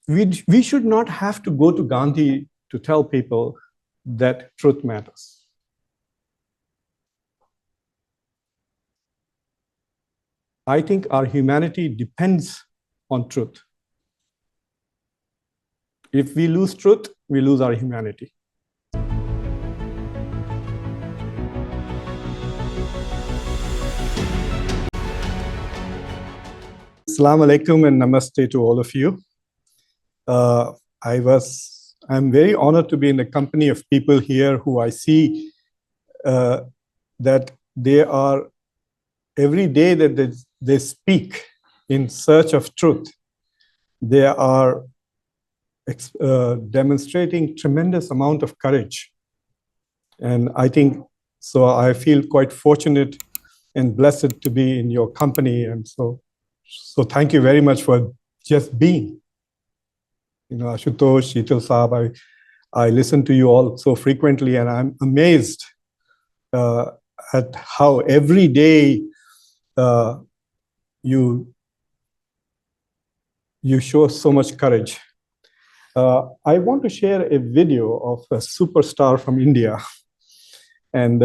we should not have to go to Gandhi to tell people that truth matters. I think our humanity depends on truth. If we lose truth, we lose our humanity. Assalamu alaikum and namaste to all of you. I'm very honored to be in the company of people here who I see that they are, every day that they speak in search of truth, they are demonstrating tremendous amount of courage. And I think, so I feel quite fortunate and blessed to be in your company. And so thank you very much for just being. You know, Ashutosh, Sheetal Saab, I listen to you all so frequently, and I'm amazed at how every day you show so much courage. I want to share a video of a superstar from India, and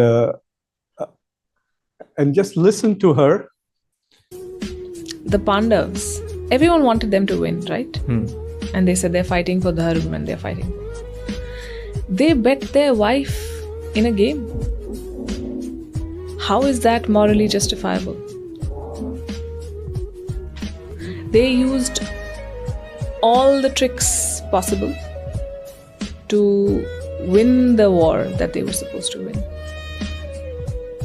just listen to her. The Pandavas, everyone wanted them to win, right? And they said they're fighting for dharma and they're fighting. They bet their wife in a game. How is that morally justifiable? They used all the tricks possible to win the war that they were supposed to win.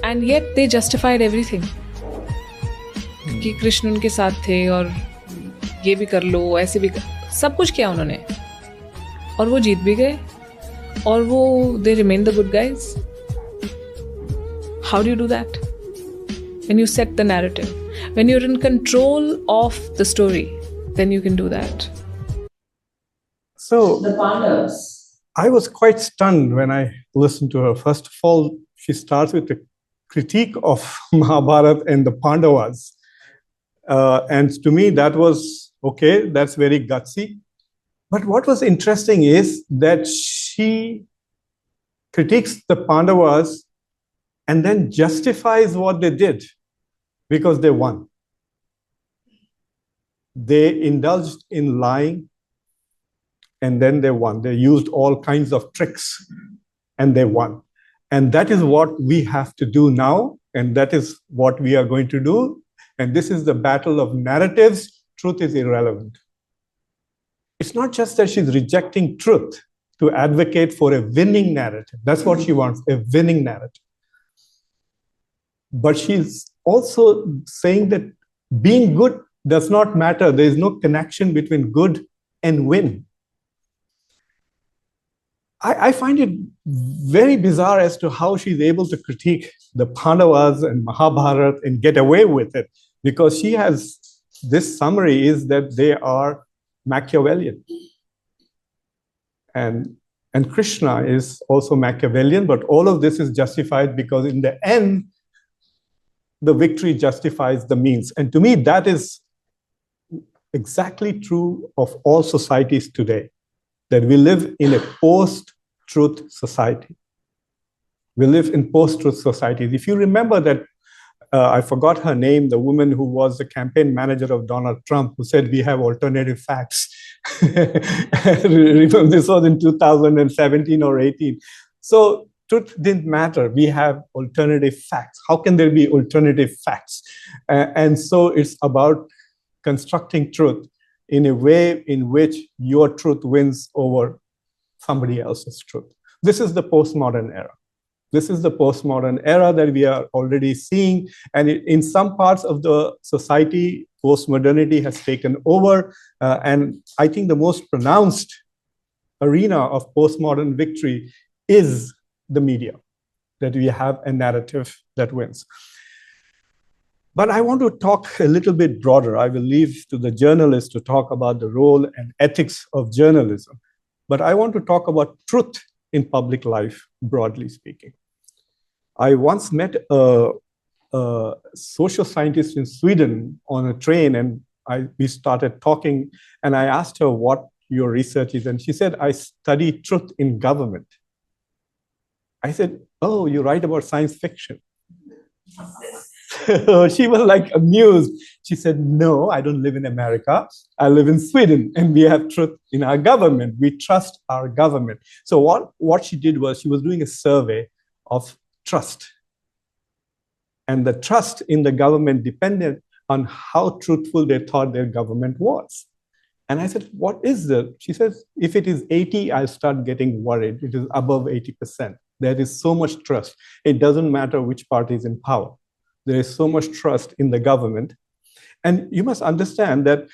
And yet they justified everything. कि कृष्ण उनके साथ थे और ये भी कर लो, ऐसे भी सब कुछ किया उन्होंने, और वो जीत भी गए, और वो they remain the good guys. How do you do that? When you set the narrative, when you're in control of the story, then you can do that. So the Pandavas, I was quite stunned when I listened to her. First of all, she starts with a critique of Mahabharata and the Pandavas. And to me, that was, okay, that's very gutsy. But what was interesting is that she critiques the Pandavas and then justifies what they did because they won. They indulged in lying and then they won. They used all kinds of tricks and they won. And that is what we have to do now. And that is what we are going to do. And this is the battle of narratives. Truth is irrelevant. It's not just that she's rejecting truth to advocate for a winning narrative. That's what she wants, a winning narrative. But she's also saying that being good does not matter. There is no connection between good and win. I find it very bizarre as to how she's able to critique the Pandavas and Mahabharata and get away with it, because she has, this summary is that they are Machiavellian. And Krishna is also Machiavellian, but all of this is justified because in the end, the victory justifies the means. And to me, that is exactly true of all societies today, that we live in a post-truth society. We live in post-truth societies. If you remember that, I forgot her name, the woman who was the campaign manager of Donald Trump, who said we have alternative facts. Remember, this was in 2017 or 18. So truth didn't matter. We have alternative facts. How can there be alternative facts? And so it's about constructing truth in a way in which your truth wins over somebody else's truth. This is the postmodern era. This is the postmodern era that we are already seeing. And in some parts of the society, postmodernity has taken over. And I think the most pronounced arena of postmodern victory is the media, that we have a narrative that wins. But I want to talk a little bit broader. I will leave to the journalists to talk about the role and ethics of journalism. But I want to talk about truth in public life, broadly speaking. I once met a social scientist in Sweden on a train, and we started talking, and I asked her what your research is? And she said, I study truth in government. I said, oh, you write about science fiction. She was like amused. She said, no, I don't live in America. I live in Sweden, and we have truth in our government. We trust our government. So what she did was she was doing a survey of trust. And the trust in the government depended on how truthful they thought their government was. And I said, what is it? She says, if it is 80, I'll start getting worried. It is above 80%. There is so much trust. It doesn't matter which party is in power. There is so much trust in the government. And you must understand that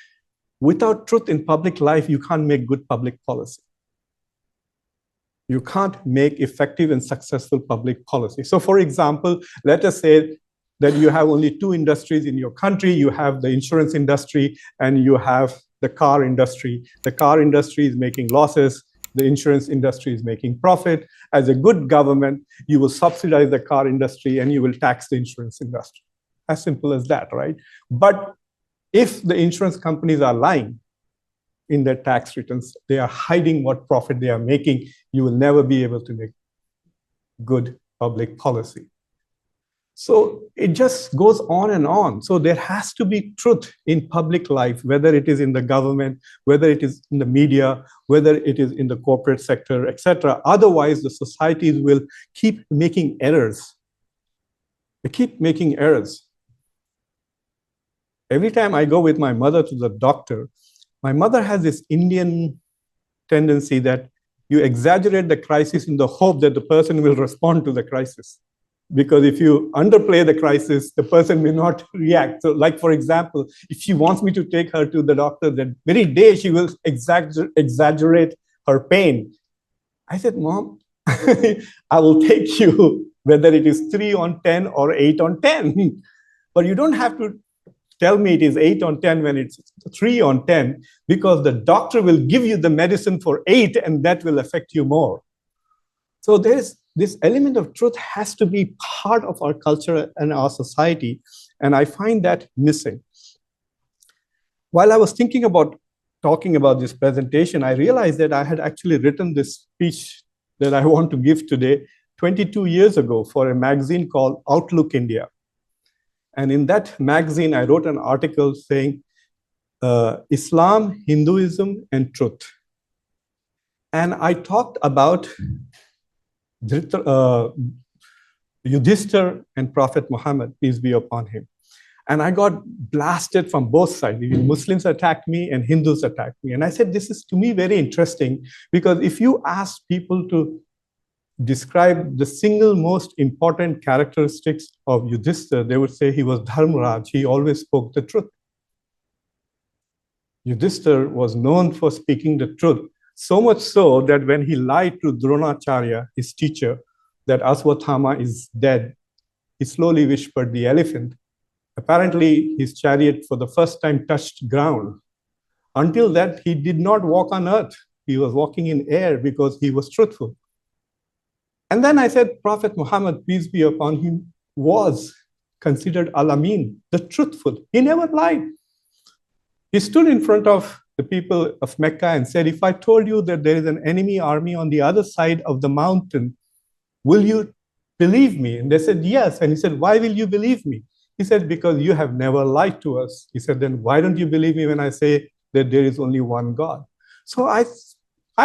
without truth in public life, you can't make good public policy. You can't make effective and successful public policy. So for example, let us say that you have only two industries in your country. You have the insurance industry and you have the car industry. The car industry is making losses. The insurance industry is making profit. As a good government, you will subsidize the car industry and you will tax the insurance industry. As simple as that, right? But if the insurance companies are lying in their tax returns, they are hiding what profit they are making, you will never be able to make good public policy. So it just goes on and on. So there has to be truth in public life, whether it is in the government, whether it is in the media, whether it is in the corporate sector, etc. Otherwise, the societies will keep making errors. They keep making errors. Every time I go with my mother to the doctor, my mother has this Indian tendency that you exaggerate the crisis in the hope that the person will respond to the crisis. Because if you underplay the crisis, the person may not react. So like, for example, if she wants me to take her to the doctor, that very day she will exaggerate her pain. I said, Mom, I will take you whether it is 3 on 10 or 8 on 10. But you don't have to tell me it is 8 on 10 when it's 3 on 10, because the doctor will give you the medicine for 8 and that will affect you more. So there's this element of truth has to be part of our culture and our society, and I find that missing. While I was thinking about talking about this presentation, I realized that I had actually written this speech that I want to give today 22 years ago for a magazine called Outlook India. And in that magazine, I wrote an article saying, Islam, Hinduism, and truth. And I talked about Yudhishthir and Prophet Muhammad, peace be upon him. And I got blasted from both sides. Muslims attacked me and Hindus attacked me. And I said, this is to me very interesting, because if you ask people to describe the single most important characteristics of Yudhishthir, they would say he was Dharmaraj. He always spoke the truth. Yudhishthir was known for speaking the truth. So much so that when he lied to Dronacharya, his teacher, that Aswathama is dead, he slowly whispered the elephant. Apparently, his chariot for the first time touched ground. Until that, he did not walk on earth. He was walking in air because he was truthful. And then I said, Prophet Muhammad, peace be upon him, was considered Al-Amin, the truthful. He never lied. He stood in front of the people of Mecca and said, if I told you that there is an enemy army on the other side of the mountain, will you believe me? And they said, yes. And he said, why will you believe me? He said, because you have never lied to us. He said, then why don't you believe me when I say that there is only one God? So I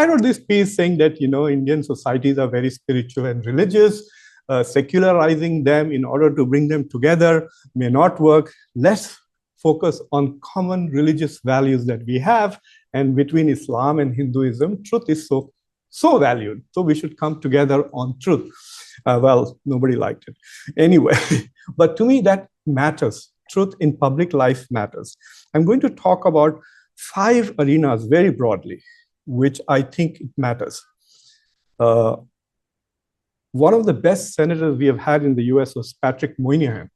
wrote this piece saying that, Indian societies are very spiritual and religious. Secularizing them in order to bring them together may not work. Let's focus on common religious values that we have. And between Islam and Hinduism, truth is so valued. So we should come together on truth. Well, nobody liked it. Anyway, but to me, that matters. Truth in public life matters. I'm going to talk about 5 arenas very broadly, which I think it matters. One of the best senators we have had in the US was Patrick Moynihan,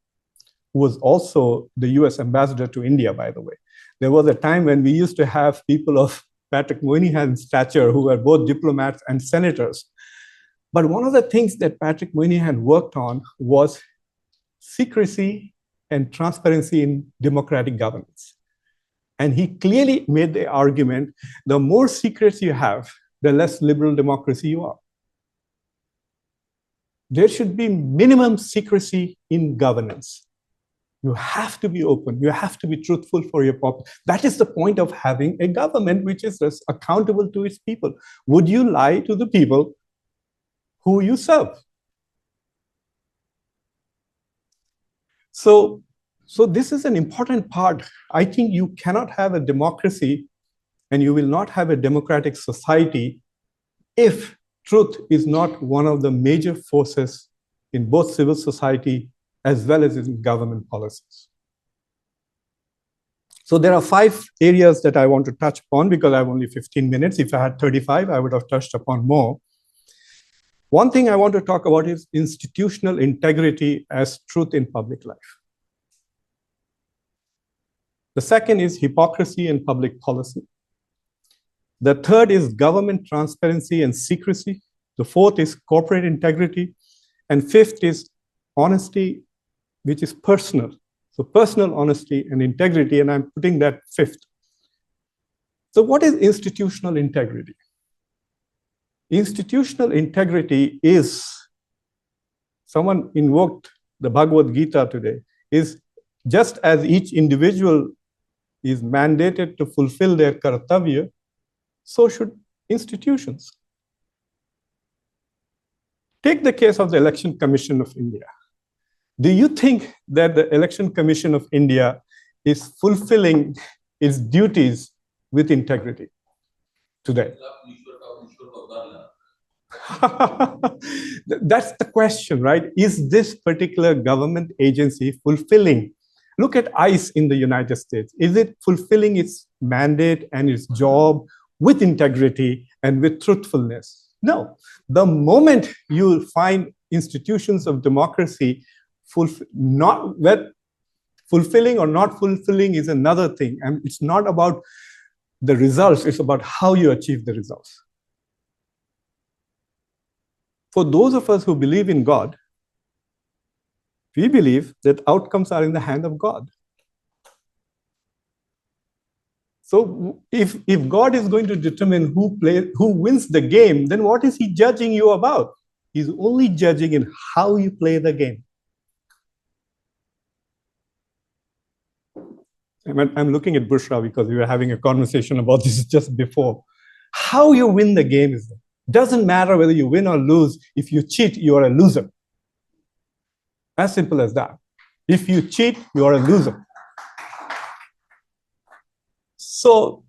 who was also the US ambassador to India, by the way. There was a time when we used to have people of Patrick Moynihan's stature who were both diplomats and senators. But one of the things that Patrick Moynihan worked on was secrecy and transparency in democratic governance. And he clearly made the argument, the more secrets you have, the less liberal democracy you are. There should be minimum secrecy in governance. You have to be open. You have to be truthful for your population. That is the point of having a government which is accountable to its people. Would you lie to the people who you serve? So this is an important part. I think you cannot have a democracy and you will not have a democratic society if truth is not one of the major forces in both civil society as well as in government policies. So there are 5 areas that I want to touch upon because I have only 15 minutes. If I had 35, I would have touched upon more. One thing I want to talk about is institutional integrity as truth in public life. The second is hypocrisy in public policy. The third is government transparency and secrecy. The fourth is corporate integrity. And fifth is honesty, which is personal. So personal honesty and integrity, and I'm putting that fifth. So what is institutional integrity? Institutional integrity is, someone invoked the Bhagavad Gita today, is just as each individual is mandated to fulfill their kartavya, so should institutions. Take the case of the Election Commission of India. Do you think that the Election Commission of India is fulfilling its duties with integrity today? That's the question, right? Is this particular government agency fulfilling? Look at ICE in the United States. Is it fulfilling its mandate and its job with integrity and with truthfulness? No. The moment you find institutions of democracy fulfilling or not fulfilling is another thing. And it's not about the results, it's about how you achieve the results. For those of us who believe in God, we believe that outcomes are in the hand of God. So if God is going to determine who wins the game, then what is he judging you about? He's only judging in how you play the game. I'm looking at Bushra because we were having a conversation about this just before. How you win the game doesn't matter whether you win or lose. If you cheat, you are a loser. As simple as that. If you cheat, you are a loser. So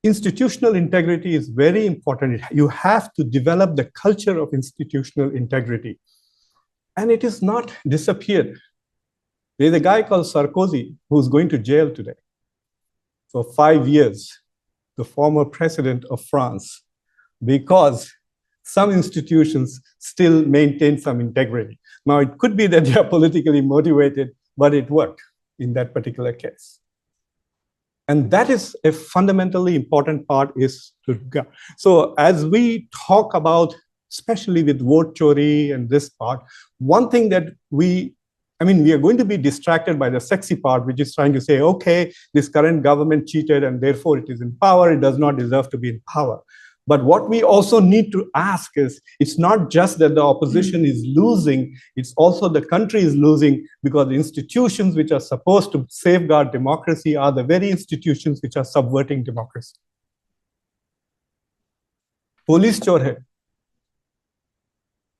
institutional integrity is very important. You have to develop the culture of institutional integrity. And it is not disappeared. There's a guy called Sarkozy who's going to jail today for 5 years, the former president of France, because some institutions still maintain some integrity. Now, it could be that they are politically motivated, but it worked in that particular case. And that is a fundamentally important part is to go. So as we talk about, especially with vote chori and this part, one thing that we are going to be distracted by the sexy part, which is trying to say, okay, this current government cheated and therefore it is in power, it does not deserve to be in power. But what we also need to ask is, it's not just that the opposition is losing, it's also the country is losing because the institutions which are supposed to safeguard democracy are the very institutions which are subverting democracy. Police chor hai.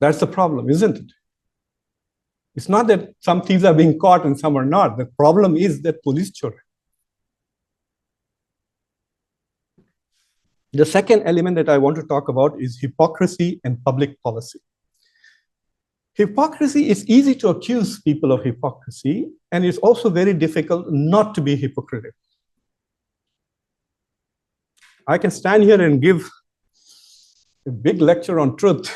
That's the problem, isn't it? It's not that some thieves are being caught and some are not. The problem is that police chor hai. The second element that I want to talk about is hypocrisy and public policy. Hypocrisy, it's easy to accuse people of hypocrisy, and it's also very difficult not to be hypocritical. I can stand here and give a big lecture on truth,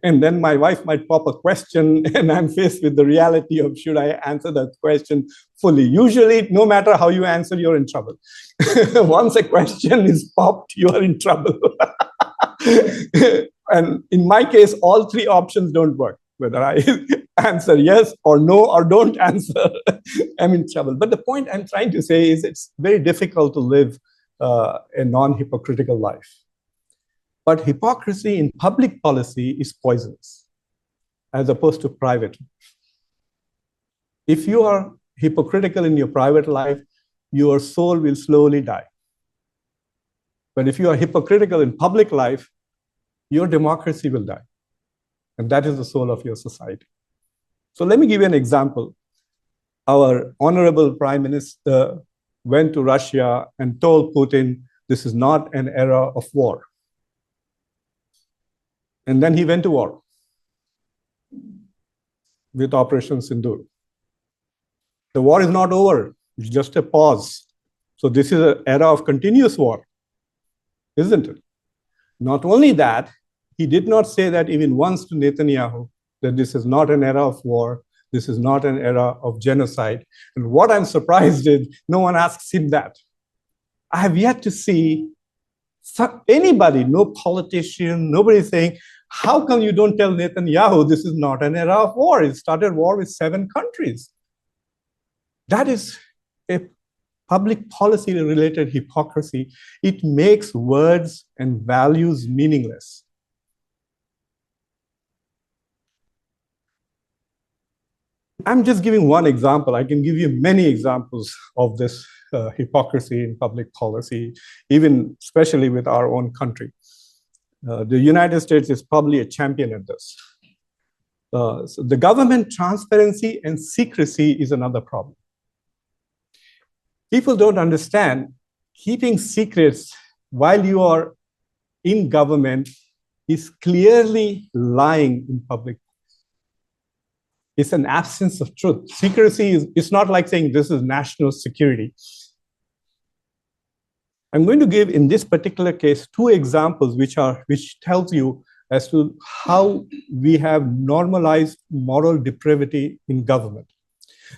and then my wife might pop a question, and I'm faced with the reality of should I answer that question fully. Usually, no matter how you answer, you're in trouble. Once a question is popped, you are in trouble. And in my case, all 3 options don't work, whether I answer yes or no or don't answer. I'm in trouble. But the point I'm trying to say is it's very difficult to live a non-hypocritical life. But hypocrisy in public policy is poisonous, as opposed to private. If you are hypocritical in your private life, your soul will slowly die. But if you are hypocritical in public life, your democracy will die. And that is the soul of your society. So let me give you an example. Our honorable prime minister went to Russia and told Putin, this is not an era of war. And then he went to war with Operation Sindoor. The war is not over, it's just a pause. So this is an era of continuous war, isn't it? Not only that, he did not say that even once to Netanyahu, that this is not an era of war, this is not an era of genocide. And what I'm surprised is, no one asks him that. I have yet to see anybody, no politician, nobody saying, how come you don't tell Netanyahu this is not an era of war? It started war with 7 countries. That is a public policy related hypocrisy. It makes words and values meaningless. I'm just giving one example. I can give you many examples of this hypocrisy in public policy, even especially with our own country. The United States is probably a champion at this. So the government transparency and secrecy is another problem. People don't understand keeping secrets while you are in government is clearly lying in public. It's an absence of truth. Secrecy is, it's not like saying this is national security. I'm going to give, in this particular case, 2 examples which tells you as to how we have normalized moral depravity in government.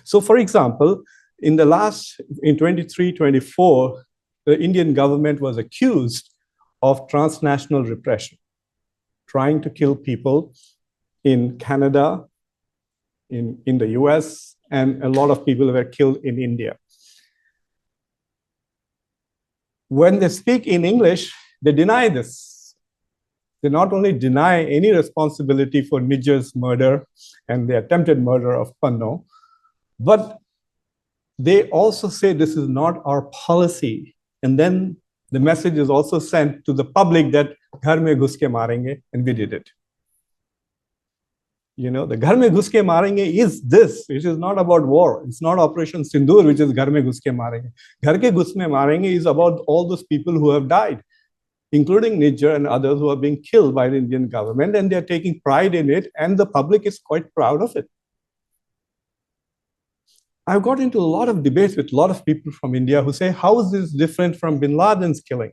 So for example, in 23-24, the Indian government was accused of transnational repression, trying to kill people in Canada, in the US, and a lot of people were killed in India. When they speak in English, they deny this. They not only deny any responsibility for Nijjar's murder and the attempted murder of Panno, but they also say this is not our policy. And then the message is also sent to the public that ghar mein ghus ke marenge, and we did it. You know, the ghar mein ghus ke marenge is this. It is not about war. It's not Operation Sindoor, which is ghar mein ghus ke marenge. Ghar ke ghus mein marenge is about all those people who have died, including Nijjar and others who are being killed by the Indian government, and they're taking pride in it, and the public is quite proud of it. I've got into a lot of debates with a lot of people from India who say, how is this different from bin Laden's killing?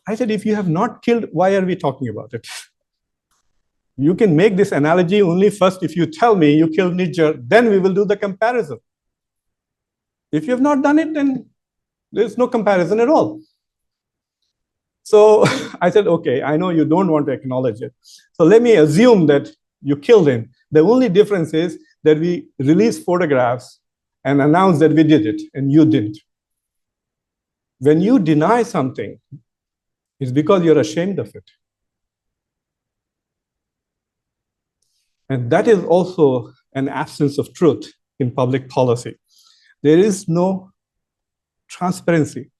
I said, if you have not killed, why are we talking about it? You can make this analogy only first if you tell me you killed Nijjar, then we will do the comparison. If you have not done it, then there's no comparison at all. So I said, okay, I know you don't want to acknowledge it. So let me assume that you killed him. The only difference is that we release photographs and announce that we did it, and you didn't. When you deny something, it's because you're ashamed of it. And that is also an absence of truth in public policy. There is no transparency.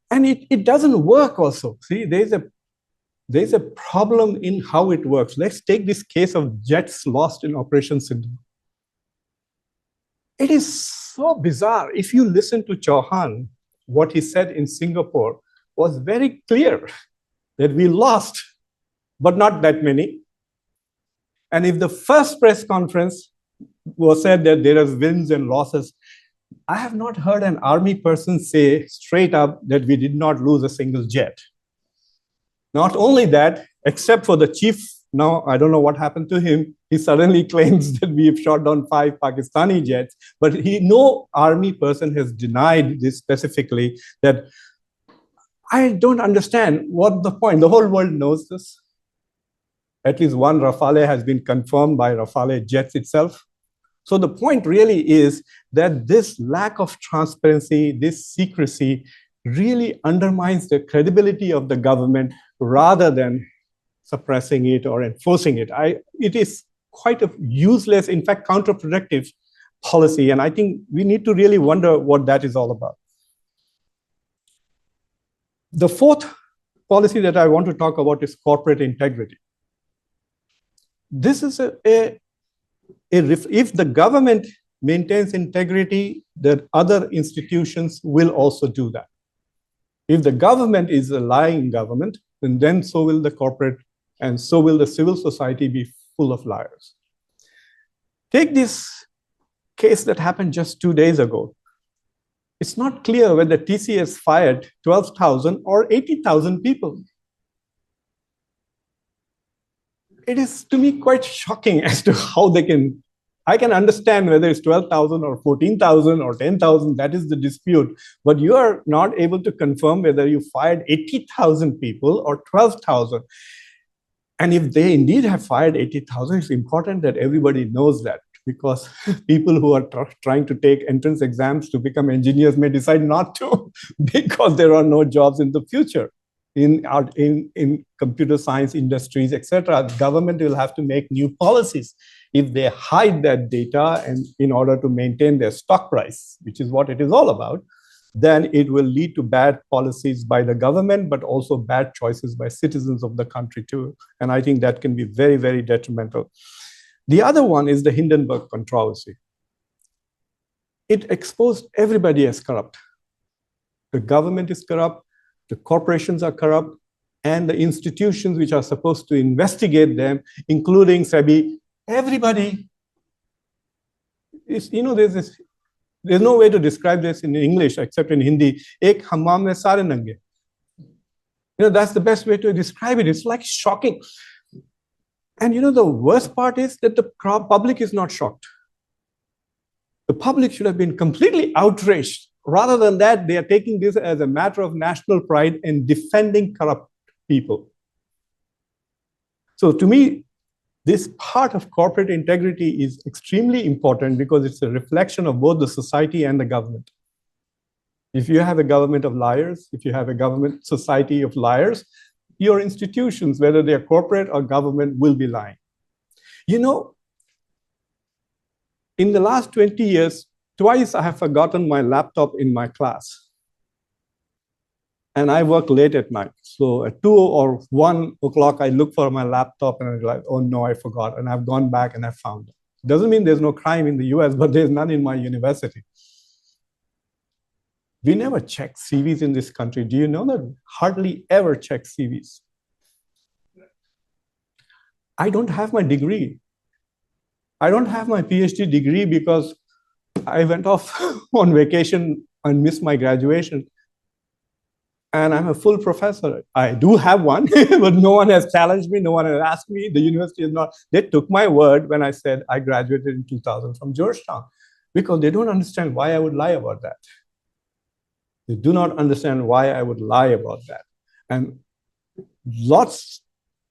And it doesn't work also. See, there's a problem in how it works. Let's take this case of jets lost in Operation Sindoor. It is so bizarre. If you listen to Chauhan, what he said in Singapore was very clear that we lost, but not that many. And if the first press conference was said that there are wins and losses, I have not heard an army person say straight up that we did not lose a single jet. Not only that, except for the chief, now I don't know what happened to him, he suddenly claims that we've shot down 5 Pakistani jets, but no army person has denied this specifically. That I don't understand what the point. The whole world knows this. At least one Rafale has been confirmed by Rafale Jets itself. So the point really is that this lack of transparency, this secrecy, really undermines the credibility of the government rather than suppressing it or enforcing it. It is quite a useless, in fact, counterproductive policy. And I think we need to really wonder what that is all about. The fourth policy that I want to talk about is corporate integrity. This is if the government maintains integrity, the other institutions will also do that. If the government is a lying government, then so will the corporate and so will the civil society be full of liars. Take this case that happened just 2 days ago. It's not clear whether TCS fired 12,000 or 80,000 people. It is, to me, quite shocking as to how they can. I can understand whether it's 12,000 or 14,000 or 10,000, that is the dispute. But you are not able to confirm whether you fired 80,000 people or 12,000. And if they indeed have fired 80,000, it's important that everybody knows that, because people who are trying to take entrance exams to become engineers may decide not to because there are no jobs in the future in computer science industries, etc. The government will have to make new policies. If they hide that data and in order to maintain their stock price, which is what it is all about, then it will lead to bad policies by the government, but also bad choices by citizens of the country too. And I think that can be very, very detrimental. The other one is the Hindenburg controversy. It exposed everybody as corrupt. The government is corrupt, the corporations are corrupt, and the institutions which are supposed to investigate them, including SEBI, everybody is, there's no way to describe this in English except in Hindi. Ek hammam mein sare nange. That's the best way to describe it. It's like shocking. And the worst part is that the public is not shocked. The public should have been completely outraged. Rather than that, they are taking this as a matter of national pride and defending corrupt people. So to me, this part of corporate integrity is extremely important because it's a reflection of both the society and the government. If you have a government of liars, if you have a government society of liars, your institutions, whether they are corporate or government, will be lying. In the last 20 years, twice I have forgotten my laptop in my class. And I work late at night. So at 2 or 1 o'clock, I look for my laptop and I'm like, oh no, I forgot. And I've gone back and I found it. Doesn't mean there's no crime in the US, but there's none in my university. We never check CVs in this country. Do you know that? Hardly ever check CVs. I don't have my degree. I don't have my PhD degree because I went off on vacation and missed my graduation. And I'm a full professor. I do have one, but no one has challenged me. No one has asked me. The university is not. They took my word when I said I graduated in 2000 from Georgetown, because they don't understand why I would lie about that. They do not understand why I would lie about that. And yes,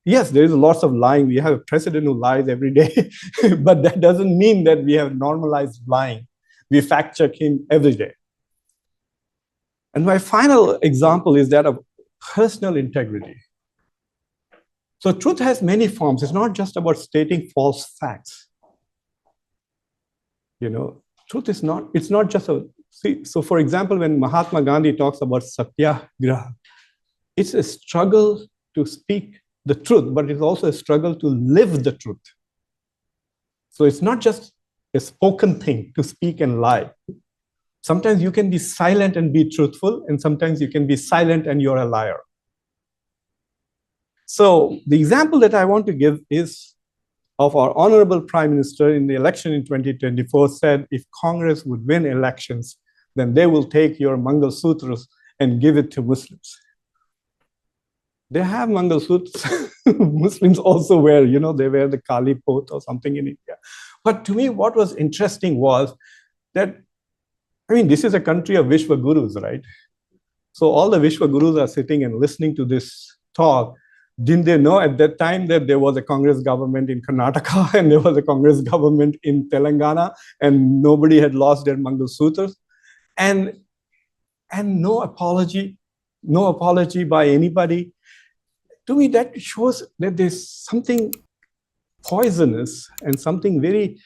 there is lots of lying. We have a president who lies every day, but that doesn't mean that we have normalized lying. We fact check him every day. And my final example is that of personal integrity. So truth has many forms. It's not just about stating false facts. Truth is not, it's not just so for example, when Mahatma Gandhi talks about satyagraha, it's a struggle to speak the truth, but it's also a struggle to live the truth. So it's not just a spoken thing to speak and lie. Sometimes you can be silent and be truthful, and sometimes you can be silent and you're a liar. So the example that I want to give is of our honorable Prime Minister in the election in 2024 said, if Congress would win elections, then they will take your Mangal Sutras and give it to Muslims. They have Mangal Sutras. Muslims also wear, they wear the Kali pot or something in India. But to me, what was interesting was that, this is a country of Vishwa Gurus, right? So all the Vishwa Gurus are sitting and listening to this talk. Didn't they know at that time that there was a Congress government in Karnataka and there was a Congress government in Telangana and nobody had lost their Mangal Sutras? And no apology by anybody. To me, that shows that there's something poisonous and something very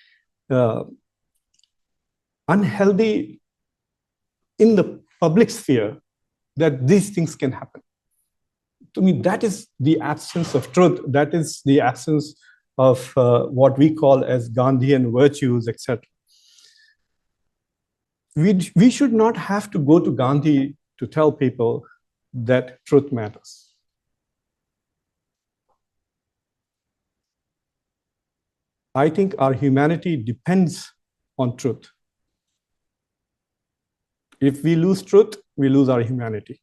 unhealthy in the public sphere, that these things can happen. To me, that is the absence of truth. That is the absence of what we call as Gandhian virtues, etc. We should not have to go to Gandhi to tell people that truth matters. I think our humanity depends on truth. If we lose truth, we lose our humanity.